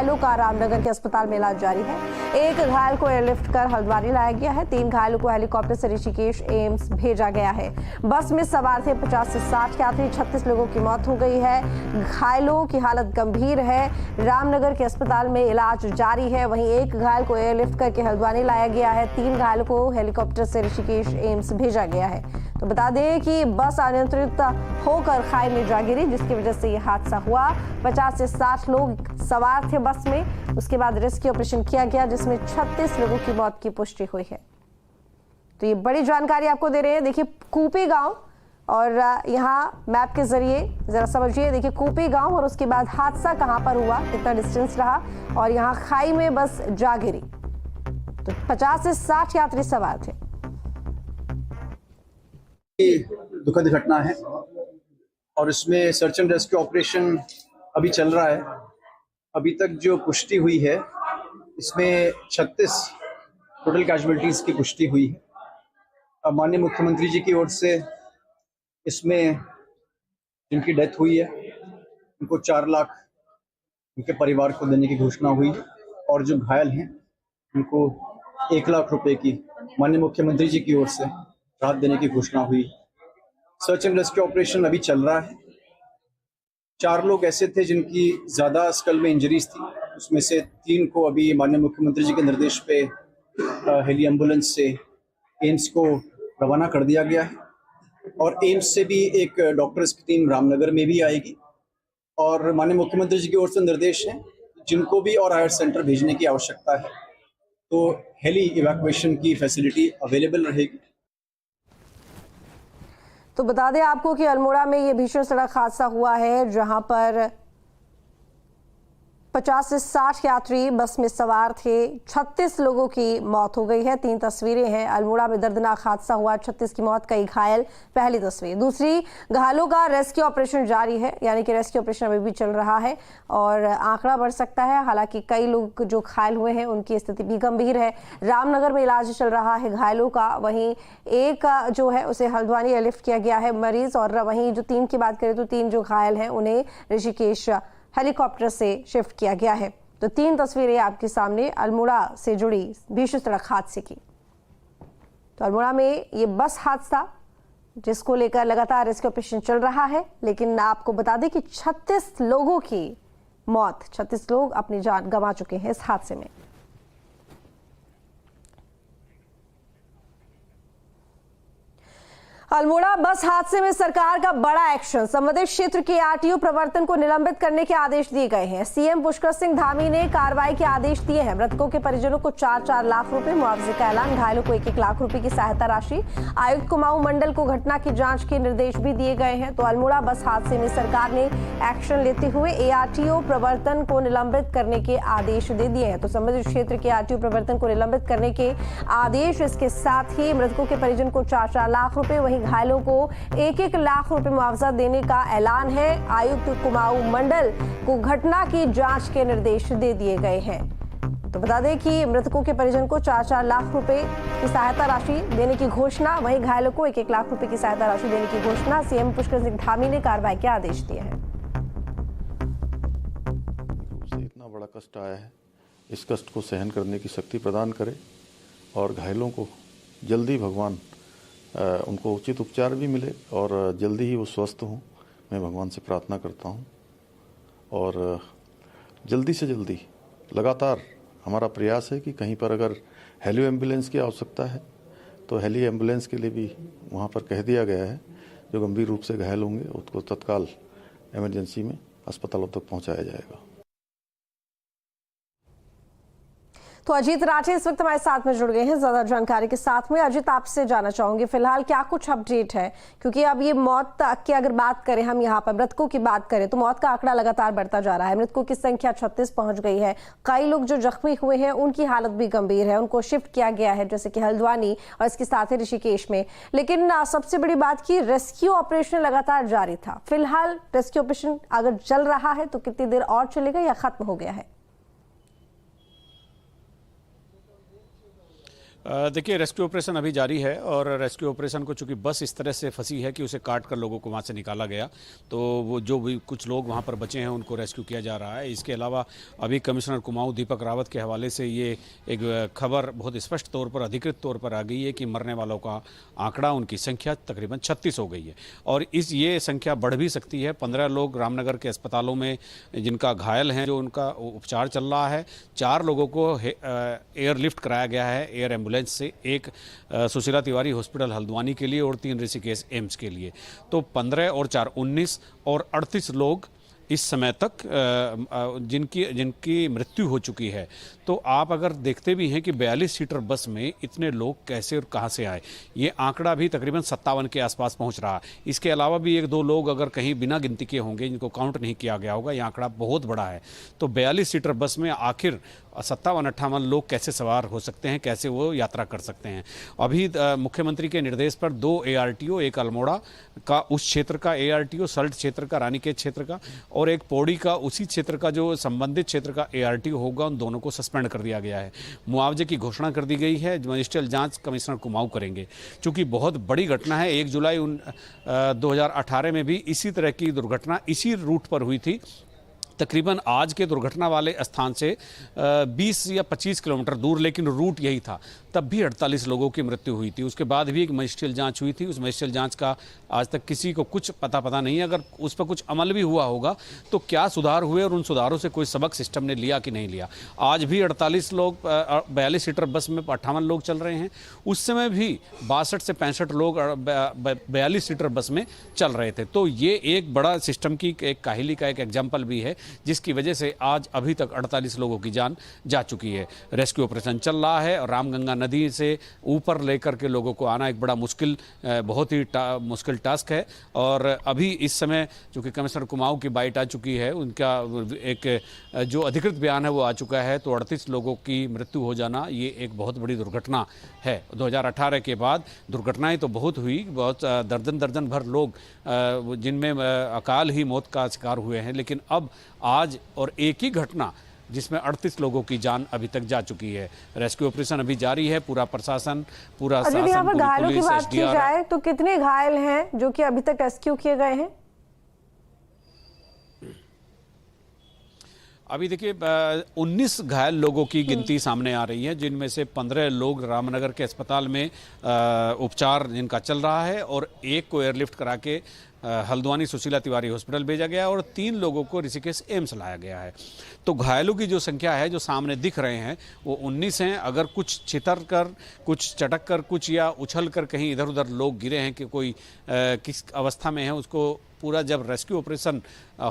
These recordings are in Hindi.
घायलों का रामनगर के अस्पताल में इलाज जारी है। एक घायल को एयरलिफ्ट कर हल्द्वानी लाया गया है। 3 घायलों को हेलीकॉप्टर से ऋषिकेश एम्स भेजा गया है। बस में सवार थे 50 से 60 यात्री। 36 लोगों की मौत हो गई है। घायलों की हालत गंभीर है। रामनगर के अस्पताल में इलाज जारी है। वहीं एक घायल को एयरलिफ्ट करके हल्द्वानी लाया गया है। 3 घायलों को हेलीकॉप्टर से ऋषिकेश एम्स भेजा गया है। तो बता दें कि बस अनियंत्रित होकर खाई में जा गिरी, जिसकी वजह से यह हादसा हुआ। 50 से 60 लोग सवार थे बस में। उसके बाद रेस्क्यू ऑपरेशन किया गया, जिसमें 36 लोगों की मौत की पुष्टि हुई है। तो ये बड़ी जानकारी आपको दे रहे हैं। देखिए कूपी गांव, और यहाँ मैप के जरिए जरा समझिए। देखिए कूपी गांव और उसके बाद हादसा कहां पर हुआ, कितना डिस्टेंस रहा, और यहाँ खाई में बस जा गिरी। तो 50 से 60 यात्री सवार थे। दुखद घटना है और इसमें सर्च एंड रेस्क्यू ऑपरेशन अभी चल रहा है। अभी तक जो पुष्टि हुई है इसमें 36 टोटल कैजुअलिटीज की पुष्टि हुई है। अब माननीय मुख्यमंत्री जी की ओर से इसमें जिनकी डेथ हुई है उनको 4 लाख उनके परिवार को देने की घोषणा हुई है, और जो घायल हैं उनको 1 लाख रुपए की माननीय मुख्यमंत्री जी की ओर से राहत देने की घोषणा हुई। सर्च एंड रेस्क्यू ऑपरेशन अभी चल रहा है। 4 लोग ऐसे थे जिनकी ज्यादा स्कल में इंजरीज थी, उसमें से 3 को अभी माननीय मुख्यमंत्री जी के निर्देश पे हेली एम्बुलेंस से एम्स को रवाना कर दिया गया है। और एम्स से भी एक डॉक्टर्स की टीम रामनगर में भी आएगी, और माननीय मुख्यमंत्री जी की ओर से निर्देश है जिनको भी और हायर सेंटर भेजने की आवश्यकता है तो हेली इवैक्यूएशन की फैसिलिटी अवेलेबल रहेगी। तो बता दें आपको कि अल्मोड़ा में ये भीषण सड़क हादसा हुआ है, जहां पर 50 से 60 यात्री बस में सवार थे। 36 लोगों की मौत हो गई है। 3 तस्वीरें हैं। अल्मोड़ा में दर्दनाक हादसा हुआ, 36 की मौत, कई घायल। पहली तस्वीर। दूसरी, घायलों का रेस्क्यू ऑपरेशन जारी है, यानी कि रेस्क्यू ऑपरेशन अभी भी चल रहा है और आंकड़ा बढ़ सकता है। हालांकि कई लोग जो घायल हुए हैं उनकी स्थिति भी गंभीर है। रामनगर में इलाज चल रहा है घायलों का। वहीं एक जो है उसे हल्द्वानी एयरलिफ्ट किया गया है मरीज, और वहीं जो 3 की बात करें तो 3 जो घायल हैं उन्हें ऋषिकेश हेलीकॉप्टर से शिफ्ट किया गया है। तो 3 तस्वीरें आपके सामने अल्मोड़ा से जुड़ी भीषण सड़क हादसे की। तो अल्मोड़ा में ये बस हादसा, जिसको लेकर लगातार रेस्क्यू ऑपरेशन चल रहा है, लेकिन आपको बता दें कि 36 लोगों की मौत, 36 लोग अपनी जान गंवा चुके हैं इस हादसे में। अल्मोड़ा बस हादसे में सरकार का बड़ा एक्शन। संबंधित क्षेत्र के आरटीओ प्रवर्तन को निलंबित करने के आदेश दिए गए हैं। सीएम पुष्कर सिंह धामी ने कार्रवाई के आदेश दिए हैं। मृतकों के परिजनों को 4-4 लाख रुपए मुआवजे का ऐलान, घायलों को 1-1 लाख रुपए की सहायता राशि। आयुक्त कुमाऊं मंडल को घटना की जांच के निर्देश भी दिए गए हैं। तो अल्मोड़ा बस हादसे में सरकार ने एक्शन लेते हुए एआरटीओ प्रवर्तन को निलंबित करने के आदेश दे दिए हैं। तो संबंधित क्षेत्र के आरटीओ प्रवर्तन को निलंबित करने के आदेश, इसके साथ ही मृतकों के परिजन को 4-4 लाख रुपए, वहीं घायलों को 1-1 लाख रुपए मुआवजा देने का ऐलान है। आयुक्त कुमाऊं मंडल को घटना की जांच के निर्देश दे दिए गए हैं। तो बता दें कि मृतकों के परिजन को 4-4 लाख रुपए की सहायता राशि देने की घोषणा, वहीं घायलों को 1-1 लाख रुपए की सहायता राशि देने की घोषणा सीएम पुष्कर सिंह धामी ने कार्रवाई के आदेश दिए हैं। इतना बड़ा कष्ट आया है, इस कष्ट को सहन करने की शक्ति प्रदान करे और घायलों को जल्दी भगवान उनको उचित उपचार भी मिले और जल्दी ही वो स्वस्थ हों, मैं भगवान से प्रार्थना करता हूं। और जल्दी से जल्दी लगातार हमारा प्रयास है कि कहीं पर अगर हेली एम्बुलेंस की आवश्यकता है तो हेली एम्बुलेंस के लिए भी वहां पर कह दिया गया है। जो गंभीर रूप से घायल होंगे उसको तत्काल इमरजेंसी में अस्पतालों तक पहुंचाया जाएगा। तो अजीत राठे इस वक्त हमारे साथ में जुड़ गए हैं ज्यादा जानकारी के साथ में। अजीत, आपसे जानना चाहूंगी फिलहाल क्या कुछ अपडेट है, क्योंकि अब ये मौत की अगर बात करें, हम यहाँ पर मृतकों की बात करें तो मौत का आंकड़ा लगातार बढ़ता जा रहा है। मृतकों की संख्या 36 पहुंच गई है। कई लोग जो जख्मी हुए हैं उनकी हालत भी गंभीर है, उनको शिफ्ट किया गया है जैसे कि हल्द्वानी और इसके साथ ही ऋषिकेश में। लेकिन सबसे बड़ी बात की रेस्क्यू ऑपरेशन लगातार जारी था। फिलहाल रेस्क्यू ऑपरेशन अगर चल रहा है तो कितनी देर और चलेगा या खत्म हो गया है? देखिए, रेस्क्यू ऑपरेशन अभी जारी है और रेस्क्यू ऑपरेशन को चूंकि बस इस तरह से फंसी है कि उसे काट कर लोगों को वहाँ से निकाला गया, तो वो जो भी कुछ लोग वहाँ पर बचे हैं उनको रेस्क्यू किया जा रहा है। इसके अलावा अभी कमिश्नर कुमाऊं दीपक रावत के हवाले से ये एक खबर बहुत स्पष्ट तौर पर, अधिकृत तौर पर आ गई है कि मरने वालों का आंकड़ा, उनकी संख्या तकरीबन 36 हो गई है और ये संख्या बढ़ भी सकती है। 15 लोग रामनगर के अस्पतालों में जिनका घायल हैं, जो उनका उपचार चल रहा है। 4 लोगों को एयरलिफ्ट कराया गया है एयर एम्बुलेंस से, एक सुशीला तिवारी हॉस्पिटल हल्द्वानी के लिए और 3 ऋषिकेश एम्स के लिए। तो 15 और 4 19 और 38 लोग इस समय तक जिनकी मृत्यु हो चुकी है। तो आप अगर देखते भी हैं कि 42 सीटर बस में इतने लोग कैसे और कहां से आए, ये आंकड़ा भी तकरीबन 57 के आसपास पहुंच रहा है। इसके अलावा भी 1-2 लोग अगर कहीं बिना गिनती के होंगे, जिनको काउंट नहीं किया गया होगा, ये आंकड़ा बहुत बड़ा है। तो 42 सीटर बस में आखिर 57-58 लोग कैसे सवार हो सकते हैं, कैसे वो यात्रा कर सकते हैं। अभी मुख्यमंत्री के निर्देश पर 2 ARTO, एक अल्मोड़ा का उस क्षेत्र का ARTO, सल्ट क्षेत्र का, रानीखेत क्षेत्र का, और एक पौड़ी का उसी क्षेत्र का जो संबंधित क्षेत्र का ARTO होगा, उन दोनों को सस्पेंड कर दिया गया है। मुआवजे की घोषणा कर दी गई है, मजिस्ट्रियल जांच कमिश्नर कुमाऊं करेंगे। चूंकि बहुत बड़ी घटना है, 1 जुलाई 2018 में भी इसी तरह की दुर्घटना इसी रूट पर हुई थी। तकरीबन आज के दुर्घटना वाले स्थान से 20 या 25 किलोमीटर दूर, लेकिन रूट यही था। तब भी 48 लोगों की मृत्यु हुई थी। उसके बाद भी एक मजिस्ट्रियल जांच हुई थी। उस मजिस्ट्रियल जांच का आज तक किसी को कुछ पता नहीं है। अगर उस पर कुछ अमल भी हुआ होगा तो क्या सुधार हुए और उन सुधारों से कोई सबक सिस्टम ने लिया कि नहीं लिया। आज भी 48 लोग, 42 सीटर बस में 58 लोग चल रहे हैं। उस समय भी 62 से 65 लोग 42 सीटर बस में चल रहे थे। तो ये एक बड़ा सिस्टम की एक काहिली का एक एग्जाम्पल भी है, जिसकी वजह से आज अभी तक 48 लोगों की जान जा चुकी है। रेस्क्यू ऑपरेशन चल रहा है और रामगंगा नदी से ऊपर लेकर के लोगों को आना एक बड़ा मुश्किल, बहुत ही मुश्किल टास्क है। और अभी इस समय चूंकि कमिश्नर कुमाऊं की बाइट आ चुकी है, उनका एक जो अधिकृत बयान है वो आ चुका है, तो 38 लोगों की मृत्यु हो जाना ये एक बहुत बड़ी दुर्घटना है। 2018 के बाद दुर्घटनाएं तो बहुत हुई, बहुत दर्जन भर लोग जिनमें अकाल ही मौत का शिकार हुए हैं, लेकिन अब आज और एक ही घटना जिसमें 38 लोगों की जान अभी तक जा चुकी है। रेस्क्यू ऑपरेशन अभी जारी है। पूरा प्रशासन, पूरा शासन, यहाँ पर घायलों की पुलिस, बात की जाए तो कितने घायल हैं जो कि अभी तक रेस्क्यू किए गए हैं? अभी देखिए 19 घायल लोगों की गिनती सामने आ रही है, जिनमें से 15 लोग रामनगर के अस्पताल में उपचार जिनका चल रहा है और एक को एयरलिफ्ट करा के हल्द्वानी सुशीला तिवारी हॉस्पिटल भेजा गया और 3 लोगों को ऋषिकेश एम्स लाया गया है। तो घायलों की जो संख्या है, जो सामने दिख रहे हैं, वो 19 हैं। अगर कुछ छितर कर, कुछ चटक कर, कुछ या उछल कर कहीं इधर उधर लोग गिरे हैं कि कोई किस अवस्था में है, उसको पूरा जब रेस्क्यू ऑपरेशन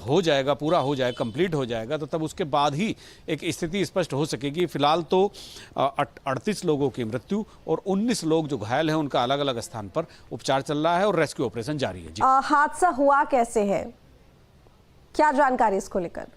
हो जाएगा, पूरा हो जाएगा, कंप्लीट हो जाएगा, तो तब उसके बाद ही एक स्थिति स्पष्ट हो सकेगी। फिलहाल तो 38 लोगों की मृत्यु और 19 लोग जो घायल हैं उनका अलग अलग स्थान पर उपचार चल रहा है और रेस्क्यू ऑपरेशन जारी है। जी, हादसा हुआ कैसे है, क्या जानकारी इसको लेकर?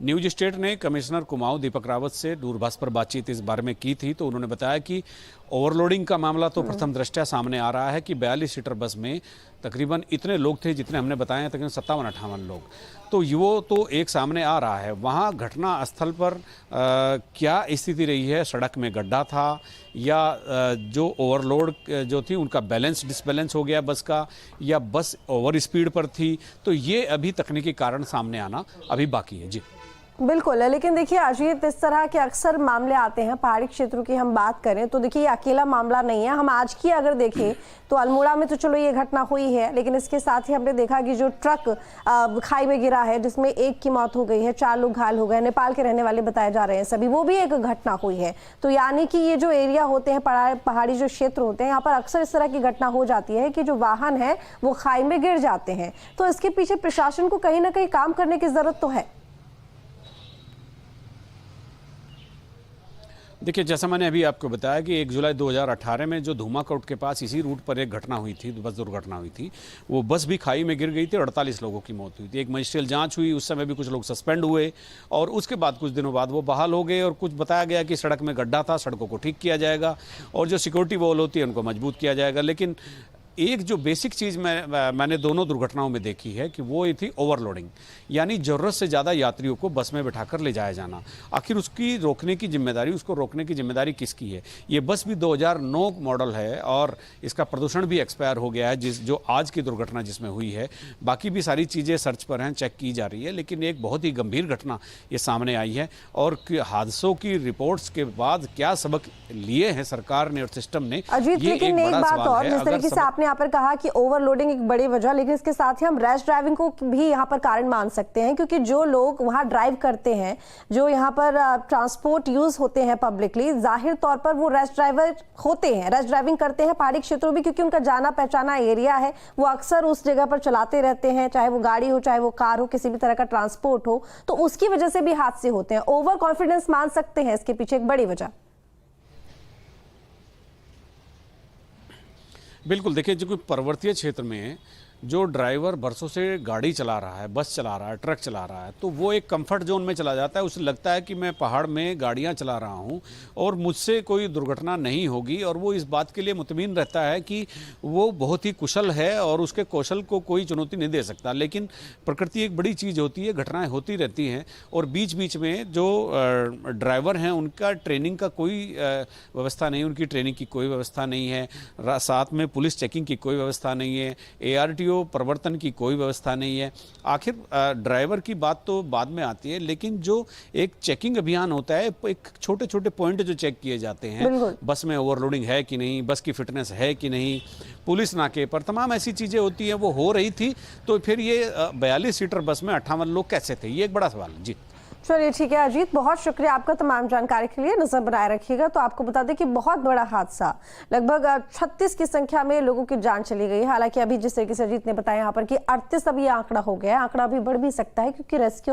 न्यूज स्टेट ने कमिश्नर कुमाऊं दीपक रावत से दूरभाष पर बातचीत इस बारे में की थी, तो उन्होंने बताया कि ओवरलोडिंग का मामला तो प्रथम दृष्टया सामने आ रहा है कि 42 सीटर बस में तकरीबन इतने लोग थे जितने हमने बताया, तकरीबन 57-58 लोग। तो वो तो एक सामने आ रहा है। वहाँ घटना स्थल पर क्या स्थिति रही है, सड़क में गड्ढा था या जो ओवरलोड जो थी उनका बैलेंस डिसबैलेंस हो गया बस का, या बस ओवर स्पीड पर थी, तो ये अभी तकनीकी कारण सामने आना अभी बाकी है। जी बिल्कुल, लेकिन देखिए अजीत, इस तरह के अक्सर मामले आते हैं। पहाड़ी क्षेत्रों की हम बात करें तो देखिए ये अकेला मामला नहीं है। हम आज की अगर देखें तो अल्मोड़ा में तो चलो ये घटना हुई है, लेकिन इसके साथ ही हमने देखा कि जो ट्रक खाई में गिरा है जिसमें एक की मौत हो गई है, 4 लोग घायल हो गए, नेपाल के रहने वाले बताए जा रहे हैं सभी, वो भी एक घटना हुई है। तो यानी कि ये जो एरिया होते हैं, पहाड़ी जो क्षेत्र होते हैं, यहाँ पर अक्सर इस तरह की घटना हो जाती है कि जो वाहन है वो खाई में गिर जाते हैं। तो इसके पीछे प्रशासन को कहीं ना कहीं काम करने की जरूरत तो है। देखिए, जैसा मैंने अभी आपको बताया कि 1 जुलाई 2018 में जो धूमाकोट के पास इसी रूट पर एक घटना हुई थी, बस दुर्घटना हुई थी, वो बस भी खाई में गिर गई थी और 48 लोगों की मौत हुई थी। एक मजिस्ट्रियल जांच हुई, उस समय भी कुछ लोग सस्पेंड हुए और उसके बाद कुछ दिनों बाद वो बहाल हो गए और कुछ बताया गया कि सड़क में गड्ढा था, सड़कों को ठीक किया जाएगा और जो सिक्योरिटी वॉल होती है उनको मजबूत किया जाएगा। लेकिन एक जो बेसिक चीज़ मैंने दोनों दुर्घटनाओं में देखी है कि वो ये थी ओवरलोडिंग, यानी ज़रूरत से ज़्यादा यात्रियों को बस में बिठाकर ले जाया जाना। आखिर उसकी रोकने की जिम्मेदारी, उसको रोकने की जिम्मेदारी किसकी है? ये बस भी 2009 मॉडल है और इसका प्रदूषण भी एक्सपायर हो गया है, जो आज की दुर्घटना जिसमें हुई है। बाकी भी सारी चीज़ें सर्च पर हैं, चेक की जा रही है, लेकिन एक बहुत ही गंभीर घटना ये सामने आई है। और हादसों की रिपोर्ट्स के बाद क्या सबक लिए हैं सरकार ने और सिस्टम ने, अजीत, ये लेकिन एक बात और, जिस तरीके से आपने यहाँ पर कहा कि ओवरलोडिंग एक बड़ी वजह, लेकिन इसके साथ ही हम रैश ड्राइविंग को भी यहाँ पर कारण मान सकते हैं, क्योंकि जो लोग वहाँ ड्राइव करते हैं, जो यहाँ पर ट्रांसपोर्ट यूज होते हैं पब्लिकली, जाहिर तौर पर वो रैश ड्राइवर होते हैं, रैश ड्राइविंग करते हैं पहाड़ी क्षेत्रों में, क्योंकि उनका जाना पहचाना एरिया है, वो अक्सर उस जगह पर चलाते रहते हैं, चाहे वो गाड़ी हो, चाहे वो कार हो, किसी भी तरह का ट्रांसपोर्ट हो, तो उसकी वजह से भी हादसे होते हैं। ओवर कॉन्फिडेंस मान सकते हैं इसके पीछे एक बड़ी वजह। बिल्कुल, देखिए, जो कोई पर्वतीय क्षेत्र में जो ड्राइवर बरसों से गाड़ी चला रहा है, बस चला रहा है, ट्रक चला रहा है, तो वो एक कंफर्ट जोन में चला जाता है। उसे लगता है कि मैं पहाड़ में गाड़ियां चला रहा हूं और मुझसे कोई दुर्घटना नहीं होगी, और वो इस बात के लिए मुतमिन रहता है कि वो बहुत ही कुशल है और उसके कौशल को कोई चुनौती नहीं दे सकता। लेकिन प्रकृति एक बड़ी चीज़ होती है, घटनाएं होती रहती हैं, और बीच बीच में जो ड्राइवर हैं उनका ट्रेनिंग का कोई व्यवस्था नहीं, उनकी ट्रेनिंग की कोई व्यवस्था नहीं है, साथ में पुलिस चेकिंग की कोई व्यवस्था नहीं है, ARTO प्रवर्तन की कोई व्यवस्था नहीं है। आखिर ड्राइवर की बात तो बाद में आती है, लेकिन जो एक चेकिंग अभियान होता है, एक छोटे छोटे पॉइंट जो चेक किए जाते हैं, बस में ओवरलोडिंग है कि नहीं, बस की फिटनेस है कि नहीं, पुलिस नाके पर तमाम ऐसी चीजें होती हैं, वो हो रही थी। तो फिर ये 42 सीटर बस में 58 लोग कैसे थे, ये एक बड़ा सवाल है। जी चलिए, ठीक है अजीत, बहुत शुक्रिया आपका तमाम जानकारी के लिए। नजर बनाए रखिएगा। तो आपको बता दें कि बहुत बड़ा हादसा, लगभग 36 की संख्या में लोगों की जान चली गई। हालांकि अभी जिस तरीके से अजीत ने बताया यहाँ पर कि 38 अब ये आंकड़ा हो गया है, आंकड़ा अभी बढ़ भी सकता है, क्योंकि रेस्क्यू